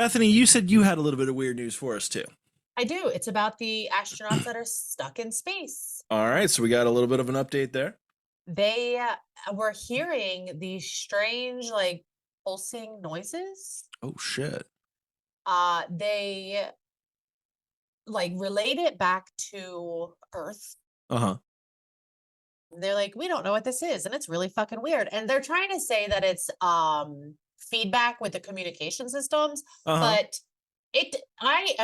Bethany, you said you had a little bit of weird news for us too. I do. It's about the astronauts that are stuck in space. All right, so we got a little bit of an update there. They were hearing these strange, like, pulsing noises. Oh shit. They like relate it back to Earth. Uh-huh. They're like, we don't know what this is, and it's really fucking weird. And they're trying to say that it's feedback with the communication systems, Uh-huh. but I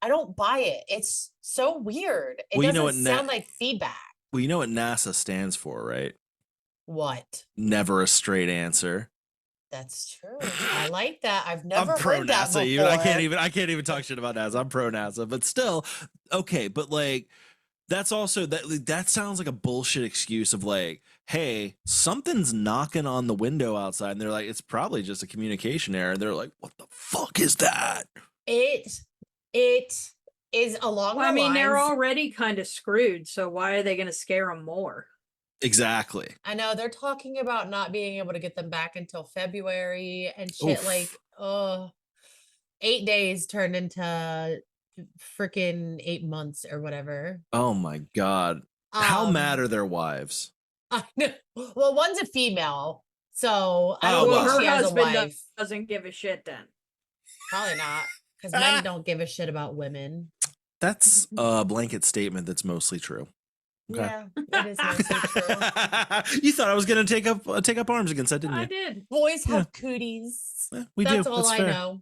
don't buy it. It's so weird. It Well, you know doesn't what sound like feedback. Well, you know what NASA stands for, right? What? Never a straight answer. That's true. I like that. I've never I'm pro heard that NASA. before. Even I can't even talk shit about NASA. I'm pro NASA, but still, okay. But like, that's also that sounds like a bullshit excuse of like, hey, something's knocking on the window outside, and they're like, it's probably just a communication error. And they're like, what the fuck is that? It is along Well, the I mean, they're lines. already kind of screwed, so why are they going to scare them more? Exactly. I know they're talking about not being able to get them back until February and shit. Oof. Like, 8 days turned into freaking 8 months or whatever. Oh my god. How mad are their wives? I know. Well, one's a female, so I Oh, don't well, know if her she has a husband wife. doesn't give a shit then. Probably not, because men don't give a shit about women. That's a blanket statement that's mostly true. Okay. Yeah, it is mostly true. You thought I was gonna take up arms against that, didn't you? I did. Boys have cooties. We That's do. all That's I fair. know.